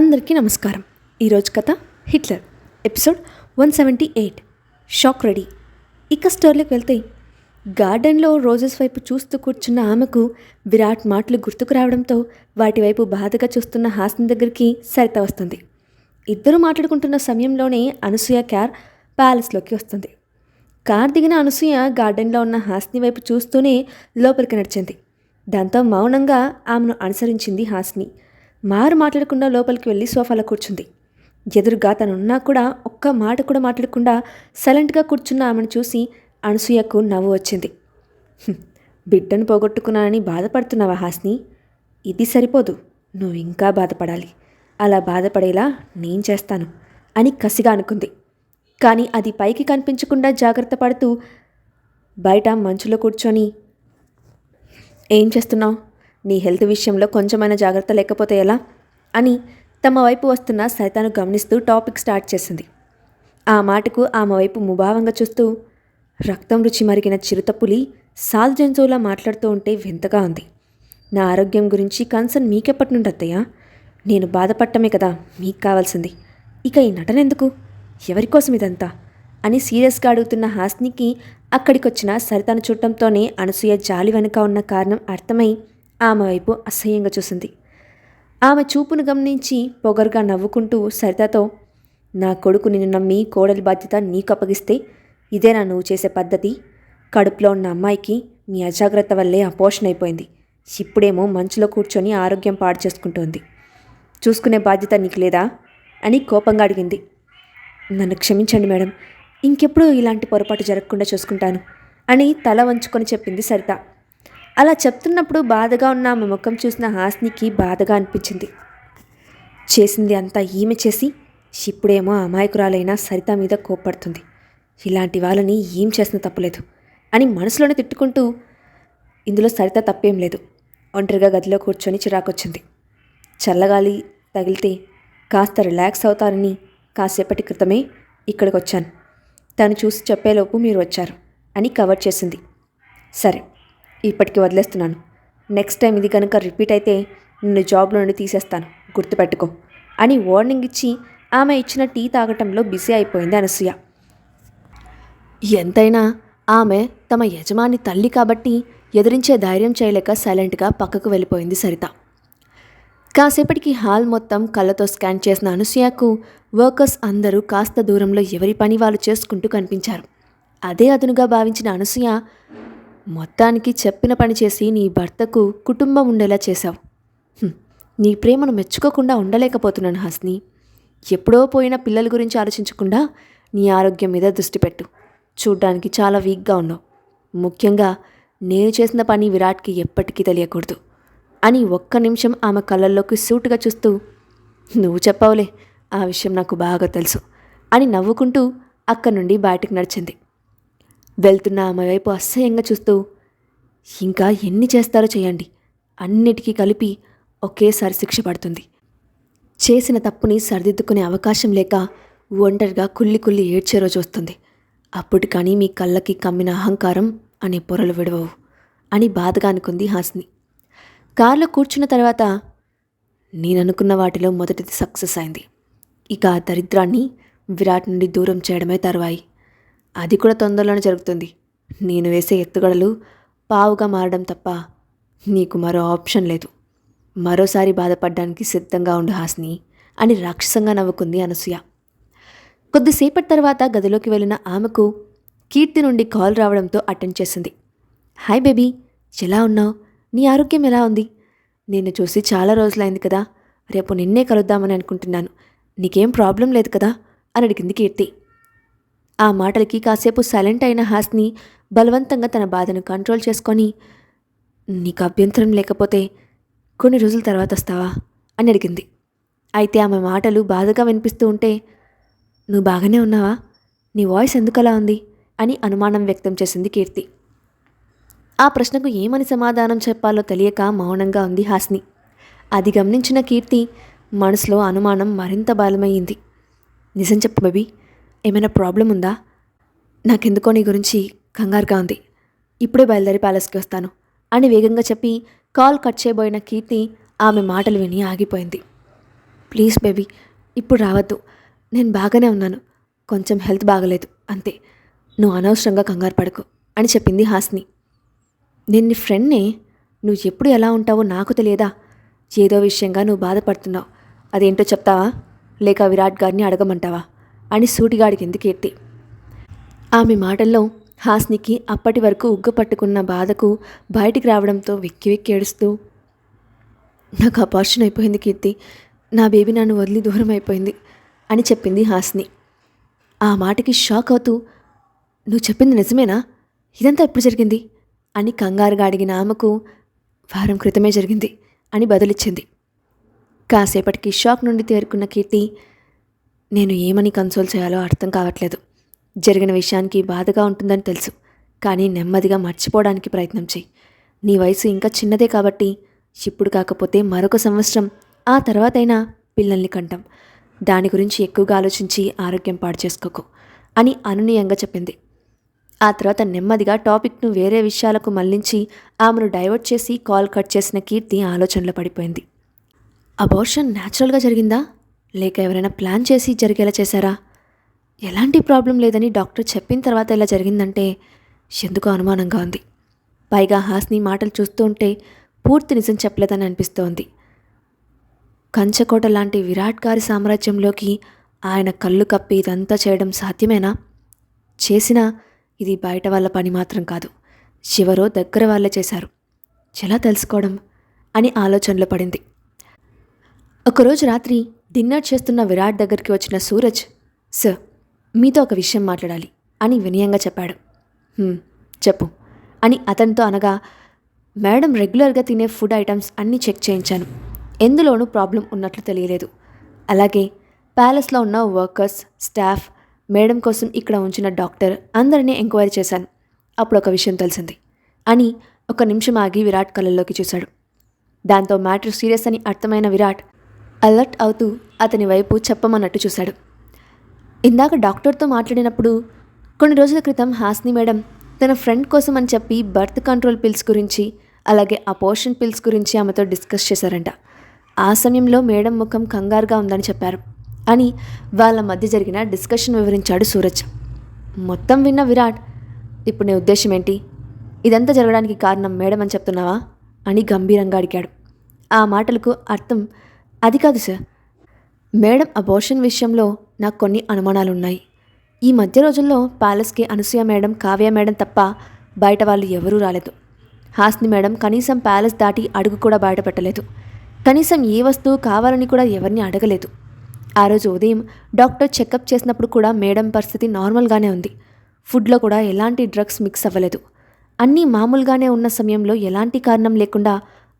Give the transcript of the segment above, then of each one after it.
అందరికీ నమస్కారం. ఈరోజు కథ హిట్లర్ ఎపిసోడ్ 178 షాక్ రెడీ. ఇక స్టోరీలోకి వెళ్తే గార్డెన్లో రోజెస్ వైపు చూస్తూ కూర్చున్న ఆమెకు విరాట్ మాటలు గుర్తుకు రావడంతో వాటి వైపు బాధగా చూస్తున్న హాస్ని దగ్గరికి సరిత వస్తుంది. ఇద్దరు మాట్లాడుకుంటున్న సమయంలోనే అనసూయ కార్ ప్యాలెస్లోకి వస్తుంది. కార్ దిగిన అనసూయ గార్డెన్లో ఉన్న హాస్ని వైపు చూస్తూనే లోపలికి నడిచింది. దాంతో మౌనంగా ఆమెను అనుసరించింది హాస్ని. మాట్లాడకుండా లోపలికి వెళ్ళి సోఫాలో కూర్చుంది. ఎదురుగా తనున్నా కూడా ఒక్క మాట కూడా మాట్లాడకుండా సైలెంట్గా కూర్చున్న ఆమెను చూసి అనసూయకు నవ్వు వచ్చింది. బిడ్డను పోగొట్టుకున్నానని బాధపడుతున్నావా హాస్ని? ఇది సరిపోదు, నువ్వు ఇంకా బాధపడాలి. అలా బాధపడేలా నేను చేస్తాను అని కసిగా అనుకుంది. కానీ అది పైకి కనిపించకుండా జాగ్రత్త పడుతూ బయట మంచులో కూర్చొని, ఏం చేస్తున్నావు? నీ హెల్త్ విషయంలో కొంచెమైనా జాగ్రత్త లేకపోతే ఎలా అని తమ వైపు వస్తున్న సరితను గమనిస్తూ టాపిక్ స్టార్ట్ చేసింది. ఆ మాటకు ఆమె వైపు ముభావంగా చూస్తూ, రక్తం రుచి మరిగిన చిరుతపులి సాధు జంతువులా మాట్లాడుతూ ఉంటే వింతగా ఉంది. నా ఆరోగ్యం గురించి కన్సర్న్ మీకెప్పటి నుండి అత్తయ్య? నేను బాధపడటమే కదా మీకు కావాల్సింది. ఇక ఈ నటన ఎందుకు? ఎవరికోసం ఇదంతా అని సీరియస్గా అడుగుతున్న హాస్నికి అక్కడికొచ్చిన సరితను చూడటంతోనే అనసూయ జాలి వెనుక ఉన్న కారణం అర్థమై ఆమె వైపు అసహ్యంగా చూసింది. ఆమె చూపును గమనించి పొగరుగా నవ్వుకుంటూ సరితతో, నా కొడుకు నిన్ను నమ్మి కోడలి బాధ్యత నీకు అప్పగిస్తే ఇదేనా నువ్వు చేసే పద్ధతి? కడుపులో ఉన్న అమ్మాయికి నీ అజాగ్రత్త వల్లే అపోషణ అయిపోయింది. ఇప్పుడేమో మంచులో కూర్చొని ఆరోగ్యం పాడు చేసుకుంటోంది. చూసుకునే బాధ్యత నీకు లేదా అని కోపంగా అడిగింది. నన్ను క్షమించండి మేడం, ఇంకెప్పుడు ఇలాంటి పొరపాటు జరగకుండా చూసుకుంటాను అని తల వంచుకొని చెప్పింది సరిత. అలా చెప్తున్నప్పుడు బాధగా ఉన్న ఆమె ముఖం చూసిన హాస్నికి బాధగా అనిపించింది. చేసింది అంతా ఈమె చేసి ఇప్పుడేమో అమాయకురాలైన సరిత మీద కోప్పడుతుంది. ఇలాంటి వాళ్ళని ఏం చేసిన తప్పులేదు అని మనసులోనే తిట్టుకుంటూ, ఇందులో సరిత తప్పేం లేదు. ఒంటరిగా గదిలో కూర్చొని చిరాకొచ్చింది. చల్లగాలి తగిలితే కాస్త రిలాక్స్ అవుతారని కాసేపటి క్రితమే ఇక్కడికి వచ్చాను. తను చూసి చెప్పేలోపు మీరు వచ్చారు అని కవర్ చేసింది. సరే, ఇప్పటికి వదిలేస్తున్నాను. నెక్స్ట్ టైం ఇది కనుక రిపీట్ అయితే నిన్ను జాబ్లో నుండి తీసేస్తాను, గుర్తుపెట్టుకో అని వార్నింగ్ ఇచ్చి ఆమె ఇచ్చిన టీ తాగటంలో బిజీ అయిపోయింది అనసూయ. ఎంతైనా ఆమె తమ యజమాని తల్లి కాబట్టి ఎదిరించే ధైర్యం చేయలేక సైలెంట్గా పక్కకు వెళ్ళిపోయింది సరిత. కాసేపటికి హాల్ మొత్తం కళ్ళతో స్కాన్ చేసిన అనసూయకు వర్కర్స్ అందరూ కాస్త దూరంలో ఎవరి పని వాళ్ళు చేసుకుంటూ కనిపించారు. అదే అదునుగా భావించిన అనసూయ, మొత్తానికి చెప్పిన పని చేసి నీ భర్తకు కుటుంబం ఉండేలా చేశావు. నీ ప్రేమను మెచ్చుకోకుండా ఉండలేకపోతున్నాను హాస్ని. ఎప్పుడో పోయిన పిల్లల గురించి ఆలోచించకుండా నీ ఆరోగ్యం మీద దృష్టి పెట్టు. చూడ్డానికి చాలా వీక్గా ఉన్నావు. ముఖ్యంగా నేను చేసిన పని విరాట్కి ఎప్పటికీ తెలియకూడదు అని ఒక్క నిమిషం ఆమె కళ్ళల్లోకి సూటుగా చూస్తూ, నువ్వు చెప్పవులే, ఆ విషయం నాకు బాగా తెలుసు అని నవ్వుకుంటూ అక్కడి నుండి బయటికి నడిచింది. వెళ్తున్న ఆమె వైపు అసహ్యంగా చూస్తూ, ఇంకా ఎన్ని చేస్తారో చేయండి, అన్నిటికీ కలిపి ఒకేసారి శిక్ష పడుతుంది. చేసిన తప్పుని సరిదిద్దుకునే అవకాశం లేక ఒంటరిగా కుళ్ళి ఏడ్చే రోజు వస్తుంది. అప్పుడు కానీ మీ కళ్ళకి కమ్మిన అహంకారం అనే పొరలు విడవవు అని బాధగా అనుకుంది హాస్ని. కారులో కూర్చున్న తర్వాత, నేననుకున్న వాటిలో మొదటిది సక్సెస్ అయింది. ఇక ఆ దరిద్రాన్ని విరాట్ నుండి దూరం చేయడమే తరువాయి. అది కూడా తొందరలోనే జరుగుతుంది. నేను వేసే ఎత్తుగడలు పావుగా మారడం తప్ప నీకు మరో ఆప్షన్ లేదు. మరోసారి బాధపడడానికి సిద్ధంగా ఉండు హాస్ని అని రాక్షసంగా నవ్వుకుంది అనసూయ. కొద్దిసేపటి తర్వాత గదిలోకి వెళ్ళిన ఆమెకు కీర్తి నుండి కాల్ రావడంతో అటెండ్ చేసింది. హాయ్ బేబీ, ఎలా ఉన్నావు? నీ ఆరోగ్యం ఎలా ఉంది? నిన్ను చూసి చాలా రోజులైంది కదా, రేపు నిన్నే కలుద్దామని అనుకుంటున్నాను. నీకేం ప్రాబ్లం లేదు కదా అని అడిగింది కీర్తి. ఆ మాటలకి కాసేపు సైలెంట్ అయిన హాస్ని బలవంతంగా తన బాధను కంట్రోల్ చేసుకొని, నీకు అభ్యంతరం లేకపోతే కొన్ని రోజుల తర్వాత వస్తావా అని అడిగింది. అయితే ఆమె మాటలు బాధగా వినిపిస్తూ ఉంటే, నువ్వు బాగానే ఉన్నావా? నీ వాయిస్ ఎందుకలా ఉంది అని అనుమానం వ్యక్తం చేసింది కీర్తి. ఆ ప్రశ్నకు ఏమని సమాధానం చెప్పాలో తెలియక మౌనంగా ఉంది హాస్ని. అది గమనించిన కీర్తి మనసులో అనుమానం మరింత బలమయ్యింది. నిజం చెప్పు బేబీ, ఏమైనా ప్రాబ్లం ఉందా? నాకెందుకో నీ గురించి కంగారుగా ఉంది. ఇప్పుడే బయలుదేరి ప్యాలెస్కి వస్తాను అని వేగంగా చెప్పి కాల్ కట్ చేయబోయిన కీర్తి ఆమె మాటలు విని ఆగిపోయింది. ప్లీజ్ బేబీ, ఇప్పుడు రావద్దు. నేను బాగానే ఉన్నాను. కొంచెం హెల్త్ బాగలేదు అంతే. నువ్వు అనవసరంగా కంగారు పడకు అని చెప్పింది హాస్ని. నేను నీ ఫ్రెండ్నే. నువ్వు ఎప్పుడు ఎలా ఉంటావో నాకు తెలియదా? ఏదో విషయంగా నువ్వు బాధపడుతున్నావు. అదేంటో చెప్తావా, లేక విరాట్ గారిని అడగమంటావా అని సూటిగాడికి ఎందుకు ఎత్తి. ఆమె మాటల్లో హాస్నికి అప్పటి వరకు ఉగ్గు పట్టుకున్న బాధకు బయటికి రావడంతో వెక్కి వెక్కి ఏడుస్తూ, నాకు అపార్షన్ అయిపోయింది కీర్తి. నా బేబీ నన్ను వదిలి దూరం అయిపోయింది అని చెప్పింది హాస్ని. ఆ మాటకి షాక్ అవుతూ, నువ్వు చెప్పింది నిజమేనా? ఇదంతా ఎప్పుడు జరిగింది అని కంగారుగా అడిగిన ఆమెకు, వారం క్రితమే జరిగింది అని బదులిచ్చింది. కాసేపటికి షాక్ నుండి తేరుకున్న కీర్తి, నేను ఏమని కన్సోల్ చేయాలో అర్థం కావట్లేదు. జరిగిన విషయానికి బాధగా ఉంటుందని తెలుసు, కానీ నెమ్మదిగా మర్చిపోవడానికి ప్రయత్నం చెయ్యి. నీ వయసు ఇంకా చిన్నదే కాబట్టి ఇప్పుడు కాకపోతే మరొక సంవత్సరం, ఆ తర్వాతైనా పిల్లల్ని కంటాం. దాని గురించి ఎక్కువగా ఆలోచించి ఆరోగ్యం పాడు చేసుకోకు అని అనునయంగా చెప్పింది. ఆ తర్వాత నెమ్మదిగా టాపిక్ను వేరే విషయాలకు మళ్లించి ఆమెను డైవర్ట్ చేసి కాల్ కట్ చేసిన కీర్తి ఆలోచనలో పడిపోయింది. అబార్షన్ న్యాచురల్గా జరిగిందా, లేక ఎవరైనా ప్లాన్ చేసి జరిగేలా చేశారా? ఎలాంటి ప్రాబ్లం లేదని డాక్టర్ చెప్పిన తర్వాత ఇలా జరిగిందంటే ఎందుకో అనుమానంగా ఉంది. పైగా హాస్ని మాటలు చూస్తూ ఉంటే పూర్తి నిజం చెప్పలేదని అనిపిస్తోంది. కంచకోట లాంటి విరాట్ గారి సామ్రాజ్యంలోకి ఆయన కళ్ళు కప్పి ఇదంతా చేయడం సాధ్యమేనా? చేసినా ఇది బయట వాళ్ళ పని మాత్రం కాదు, చివరో దగ్గర వాళ్ళే చేశారు. ఎలా తెలుసుకోవడం అని ఆలోచనలో పడింది. ఒకరోజు రాత్రి డిన్నర్ చేస్తున్న విరాట్ దగ్గరికి వచ్చిన సూరజ్, సార్, మీతో ఒక విషయం మాట్లాడాలి అని వినయంగా చెప్పాడు. చెప్పు అని అతనితో అనగా, మేడం రెగ్యులర్గా తినే ఫుడ్ ఐటమ్స్ అన్నీ చెక్ చేయించాను. ఎందులోనూ ప్రాబ్లం ఉన్నట్లు తెలియలేదు. అలాగే ప్యాలెస్లో ఉన్న వర్కర్స్, స్టాఫ్, మేడం కోసం ఇక్కడ ఉంచిన డాక్టర్ అందరినీ ఎంక్వైరీ చేశాను. అప్పుడు ఒక విషయం తెలిసింది అని ఒక నిమిషం ఆగి విరాట్ కళ్ళల్లోకి చూశాడు. దాంతో మ్యాటర్ సీరియస్ అని అర్థమైన విరాట్ అలర్ట్ అవుతూ అతని వైపు చెప్పమన్నట్టు చూశాడు. ఇందాక డాక్టర్తో మాట్లాడినప్పుడు కొన్ని రోజుల క్రితం హాస్ని మేడం తన ఫ్రెండ్ కోసం అని చెప్పి బర్త్ కంట్రోల్ పిల్స్ గురించి, అలాగే అపోర్షన్ పిల్స్ గురించి ఆమెతో డిస్కస్ చేశారంట. ఆ సమయంలో మేడం ముఖం కంగారుగా ఉందని చెప్పారు అని వాళ్ళ మధ్య జరిగిన డిస్కషన్ వివరించాడు సూరజ్. మొత్తం విన్న విరాట్, ఇప్పుడు నీ ఉద్దేశం ఏంటి? ఇదంతా జరగడానికి కారణం మేడం అని చెప్తున్నావా అని గంభీరంగా అడిగాడు. ఆ మాటలకు అర్థం, అది కాదు సార్, మేడం అబార్షన్ విషయంలో నాకు కొన్ని అనుమానాలున్నాయి. ఈ మధ్య రోజుల్లో ప్యాలెస్కి అనసూయ మేడం, కావ్య మేడం తప్ప బయట వాళ్ళు ఎవరూ రాలేదు. హాస్ని మేడం కనీసం ప్యాలెస్ దాటి అడుగు కూడా బయట పెట్టలేదు. కనీసం ఏ వస్తువు కావాలని కూడా ఎవరిని అడగలేదు. ఆ రోజు ఉదయం డాక్టర్ చెకప్ చేసినప్పుడు కూడా మేడం పరిస్థితి నార్మల్గానే ఉంది. ఫుడ్లో కూడా ఎలాంటి డ్రగ్స్ మిక్స్ అవ్వలేదు. అన్నీ మామూలుగానే ఉన్న సమయంలో ఎలాంటి కారణం లేకుండా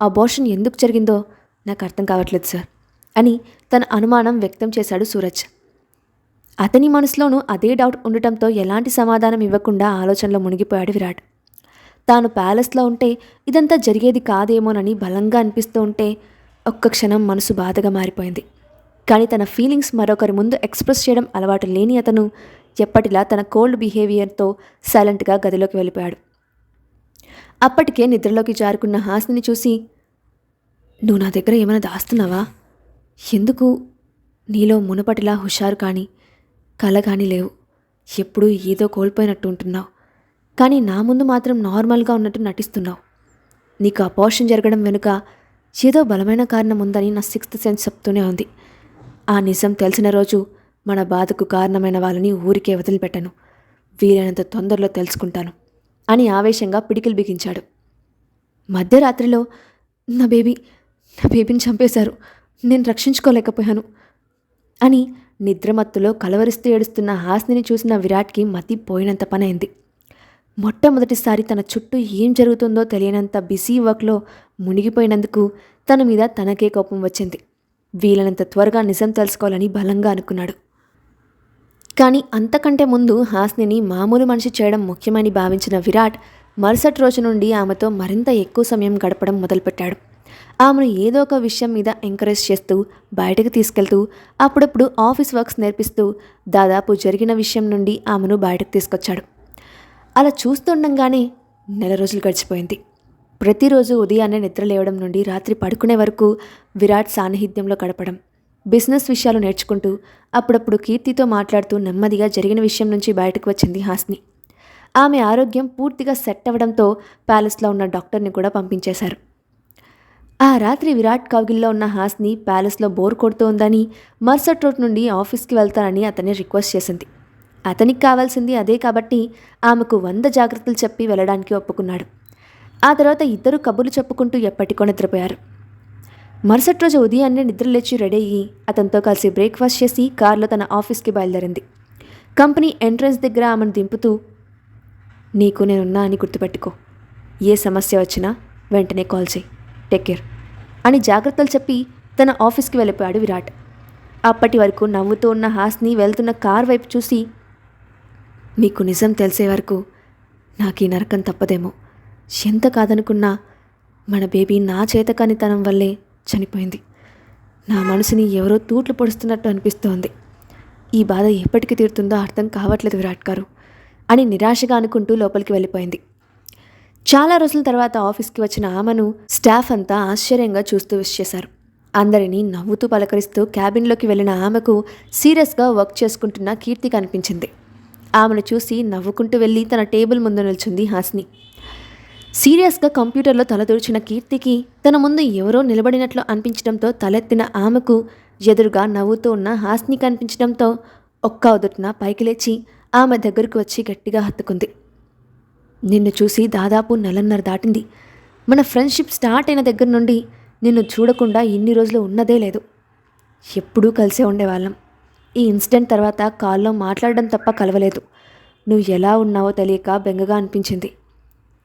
అబార్షన్ ఎందుకు జరిగిందో నాకు అర్థం కావట్లేదు సార్ అని తన అనుమానం వ్యక్తం చేశాడు సూరజ్. అతని మనసులోనూ అదే డౌట్ ఉండటంతో ఎలాంటి సమాధానం ఇవ్వకుండా ఆలోచనలో మునిగిపోయాడు విరాట్. తాను ప్యాలెస్లో ఉంటే ఇదంతా జరిగేది కాదేమోనని బలంగా అనిపిస్తూ ఉంటే ఒక్క క్షణం మనసు బాధగా మారిపోయింది. కానీ తన ఫీలింగ్స్ మరొకరి ముందు ఎక్స్ప్రెస్ చేయడం అలవాటు లేని అతను ఎప్పటిలా తన కోల్డ్ బిహేవియర్తో సైలెంట్గా గదిలోకి వెళ్ళిపోయాడు. అప్పటికే నిద్రలోకి జారుకున్న హాస్ని చూసి, నువ్వు నా దగ్గర ఏమైనా దాస్తున్నావా? ఎందుకు నీలో మునుపటిలా హుషారు కానీ కల కానీ లేవు. ఎప్పుడూ ఏదో కోల్పోయినట్టు ఉంటున్నావు, కానీ నా ముందు మాత్రం నార్మల్గా ఉన్నట్టు నటిస్తున్నావు. నీకు అబార్షన్ జరగడం వెనుక ఏదో బలమైన కారణం ఉందని నా సిక్స్త్ సెన్స్ చెప్తూనే ఉంది. ఆ నిజం తెలిసిన రోజు మన బాధకు కారణమైన వాళ్ళని ఊరికే వదిలిపెట్టను. వీలైనంత తొందరలో తెలుసుకుంటాను అని ఆవేశంగా పిడికిలు బిగించాడు. మధ్యరాత్రిలో నా బేబీని చంపేశారు, నేను రక్షించుకోలేకపోయాను అని నిద్రమత్తులో కలవరిస్తూ ఏడుస్తున్న హాస్నిని చూసిన విరాట్కి మతి పోయినంత పనైంది. మొట్టమొదటిసారి తన చుట్టూ ఏం జరుగుతుందో తెలియనంత బిజీ వర్క్లో మునిగిపోయినందుకు తన మీద తనకే కోపం వచ్చింది. వీలైనంత త్వరగా నిజం తెలుసుకోవాలని బలంగా అనుకున్నాడు. కానీ అంతకంటే ముందు హాస్నిని మామూలు మనిషి చేయడం ముఖ్యమని భావించిన విరాట్ మరుసటి రోజు నుండి ఆమెతో మరింత ఎక్కువ సమయం గడపడం మొదలుపెట్టాడు. ఆమెను ఏదో ఒక విషయం మీద ఎంకరేజ్ చేస్తూ, బయటకు తీసుకెళ్తూ, అప్పుడప్పుడు ఆఫీస్ వర్క్స్ నేర్పిస్తూ దాదాపు జరిగిన విషయం నుండి ఆమెను బయటకు తీసుకొచ్చాడు. అలా చూస్తుండగానే నెల రోజులు గడిచిపోయింది. ప్రతిరోజు ఉదయాన్నే నిద్ర లేవడం నుండి రాత్రి పడుకునే వరకు విరాట్ సాన్నిహిత్యంలో గడపడం, బిజినెస్ విషయాలు నేర్చుకుంటూ అప్పుడప్పుడు కీర్తితో మాట్లాడుతూ నెమ్మదిగా జరిగిన విషయం నుంచి బయటకు వచ్చింది హాస్ని. ఆమె ఆరోగ్యం పూర్తిగా సెట్ అవ్వడంతో ప్యాలెస్లో ఉన్న డాక్టర్ని కూడా పంపించేశారు. ఆ రాత్రి విరాట్ కౌగిల్లో ఉన్న హాస్ని ప్యాలెస్లో బోర్ కొడుతూ ఉందని మర్సట్ రోడ్ నుండి ఆఫీస్కి వెళ్తానని అతన్ని రిక్వెస్ట్ చేసింది. అతనికి కావాల్సింది అదే కాబట్టి ఆమెకు 100 జాగ్రత్తలు చెప్పి వెళ్ళడానికి ఒప్పుకున్నాడు. ఆ తర్వాత ఇద్దరు కబుర్లు చెప్పుకుంటూ ఎప్పటికో నిద్రపోయారు. మరుసటి రోజు ఉదయాన్నే నిద్రలేచి రెడీ అయ్యి అతనితో కలిసి బ్రేక్ఫాస్ట్ చేసి కారులో తన ఆఫీస్కి బయలుదేరింది. కంపెనీ ఎంట్రన్స్ దగ్గర ఆమెను దింపుతూ, నీకు నేనున్నా అని గుర్తుపెట్టుకో, ఏ సమస్య వచ్చినా వెంటనే కాల్ చేయి, టేక్ కేర్ అని జాగ్రత్తలు చెప్పి తన ఆఫీస్కి వెళ్ళిపోయాడు విరాట్. అప్పటి వరకు నవ్వుతూ ఉన్న హాస్ని వెళ్తున్న కార్ వైపు చూసి, మీకు నిజం తెలిసే వరకు నాకు ఈ నరకం తప్పదేమో, ఎంత కాదనుకున్నా మన బేబీ నా చేతకానితనం వల్లే చనిపోయింది. నా మనసుని ఎవరో తూట్లు పొడుస్తున్నట్టు అనిపిస్తోంది. ఈ బాధ ఎప్పటికి తీరుతుందో అర్థం కావట్లేదు విరాట్ గారు అని నిరాశగా అనుకుంటూ లోపలికి వెళ్ళిపోయింది. చాలా రోజుల తర్వాత ఆఫీస్కి వచ్చిన ఆమెను స్టాఫ్ అంతా ఆశ్చర్యంగా చూస్తూ విష్ చేశారు. అందరినీ నవ్వుతూ పలకరిస్తూ క్యాబిన్లోకి వెళ్ళిన ఆమెకు సీరియస్గా వర్క్ చేసుకుంటున్న కీర్తి కనిపించింది. ఆమెను చూసి నవ్వుకుంటూ వెళ్ళి తన టేబుల్ ముందు నిల్చుంది హాస్ని. సీరియస్గా కంప్యూటర్లో తలదూర్చిన కీర్తికి తన ముందు ఎవరో నిలబడినట్లు అనిపించడంతో తలెత్తిన ఆమెకు ఎదురుగా నవ్వుతూ ఉన్న హాస్ని కనిపించడంతో ఒక్క ఉదుటిన పైకి లేచి ఆమె దగ్గరకు వచ్చి గట్టిగా హత్తుకుంది. నిన్ను చూసి దాదాపు 1.5 దాటింది. మన ఫ్రెండ్షిప్ స్టార్ట్ అయిన దగ్గర నుండి నిన్ను చూడకుండా ఇన్ని రోజులు ఉన్నదే లేదు. ఎప్పుడూ కలిసే ఉండేవాళ్ళం. ఈ ఇన్సిడెంట్ తర్వాత కాల్లో మాట్లాడడం తప్ప కలవలేదు. నువ్వు ఎలా ఉన్నావో తెలియక బెంగగా అనిపించింది.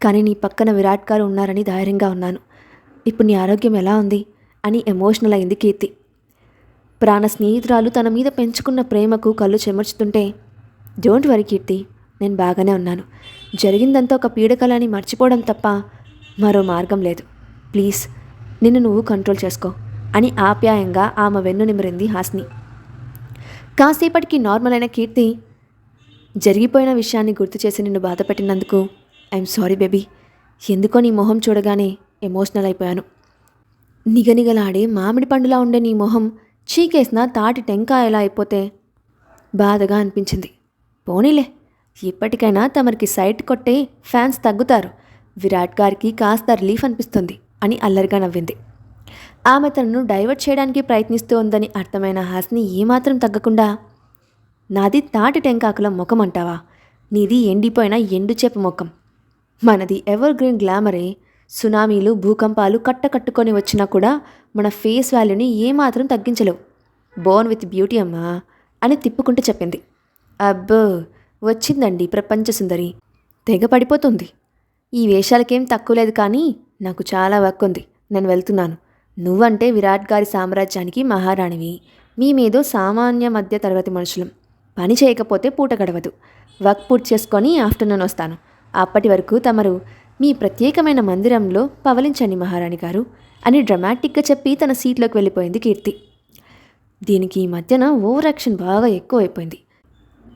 కానీ నీ పక్కన విరాట్ గారు ఉన్నారని ధైర్యంగా ఉన్నాను. ఇప్పుడు నీ ఆరోగ్యం ఎలా ఉంది అని ఎమోషనల్ అయింది కీర్తి. ప్రాణ స్నేహితురాలు తన మీద పెంచుకున్న ప్రేమకు కళ్ళు చెమర్చుతుంటే, డోంట్ వరీ కీర్తి, నేను బాగానే ఉన్నాను. జరిగిందంతా ఒక పీడకలని మర్చిపోవడం తప్ప మరో మార్గం లేదు. ప్లీజ్ నిన్ను నువ్వు కంట్రోల్ చేసుకో అని ఆప్యాయంగా ఆమె వెన్ను నిమిరింది హాస్ని. కాసేపటికి నార్మల్ అయిన కీర్తి, జరిగిపోయిన విషయాన్ని గుర్తు చేసి నిన్ను బాధపెట్టినందుకు ఐఎమ్ సారీ బేబీ. ఎందుకో నీ మొహం చూడగానే ఎమోషనల్ అయిపోయాను. నిగనిగలాడే మామిడి పండులా ఉండే నీ మొహం చీకేసిన తాటి టెంకాయలా అయిపోతే బాధగా అనిపించింది. పోనీలే, ఇప్పటికైనా తమరికి సైట్ కొట్టే ఫ్యాన్స్ తగ్గుతారు. విరాట్ గారికి కాస్త రిలీఫ్ అనిపిస్తుంది అని అల్లరిగా నవ్వింది. ఆమె తనను డైవర్ట్ చేయడానికి ప్రయత్నిస్తూ ఉందని అర్థమైన హాస్ని ఏమాత్రం తగ్గకుండా, నాది తాటి టెంకాకుల ముఖం అంటావా? నీది ఎండిపోయిన ఎండుచేప ముఖం. మనది ఎవర్ గ్రీన్ గ్లామరే. సునామీలు భూకంపాలు కట్టుకొని వచ్చినా కూడా మన ఫేస్ వాల్యూని ఏమాత్రం తగ్గించలేవు. బోర్న్ విత్ బ్యూటీ అమ్మా అని తిప్పుకుంటూ చెప్పింది. అబ్బో, వచ్చిందండి ప్రపంచ సుందరి, తెగ పడిపోతుంది. ఈ వేషాలకేం తక్కువ లేదు, కానీ నాకు చాలా వర్క్ ఉంది, నేను వెళ్తున్నాను. నువ్వంటే విరాట్ గారి సామ్రాజ్యానికి మహారాణివి, మేమేదో సామాన్య మధ్య తరగతి మనుషులం. పని చేయకపోతే పూట గడవదు. వర్క్ పూర్తి చేసుకొని ఆఫ్టర్నూన్ వస్తాను. అప్పటి వరకు తమరు మీ ప్రత్యేకమైన మందిరంలో పవలించండి మహారాణి గారు అని డ్రమాటిక్గా చెప్పి తన సీట్లోకి వెళ్ళిపోయింది కీర్తి. దీనికి ఈ మధ్యన ఓవర్ యాక్షన్ బాగా ఎక్కువైపోయింది.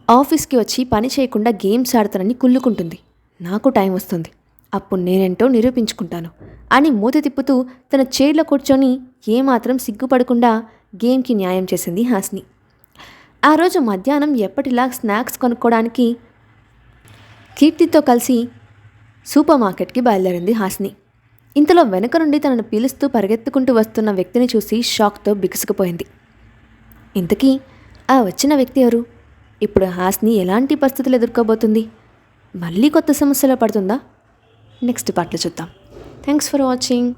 ఆఫీస్కి వచ్చి పని చేయకుండా గేమ్స్ ఆడతానని కుళ్ళుకుంటుంది. నాకు టైం వస్తుంది, అప్పుడు నేనేంటో నిరూపించుకుంటాను అని మూతి తిప్పుతూ తన చైర్లో కూర్చొని ఏమాత్రం సిగ్గుపడకుండా గేమ్కి న్యాయం చేసింది హాస్ని. ఆ రోజు మధ్యాహ్నం ఎప్పటిలా స్నాక్స్ కొనుక్కోవడానికి కీర్తితో కలిసి సూపర్ మార్కెట్కి బయలుదేరింది హాస్ని. ఇంతలో వెనక నుండి తనను పిలుస్తూ పరిగెత్తుకుంటూ వస్తున్న వ్యక్తిని చూసి షాక్తో బిగుసుకుపోయింది. ఇంతకీ ఆ వచ్చిన వ్యక్తి ఎవరు? ఇప్పుడు హాస్ని ఎలాంటి పరిస్థితులు ఎదుర్కోబోతుంది? మళ్ళీ కొత్త సమస్యలో పడుతుందా? నెక్స్ట్ పార్ట్లో చూద్దాం. Thanks for watching.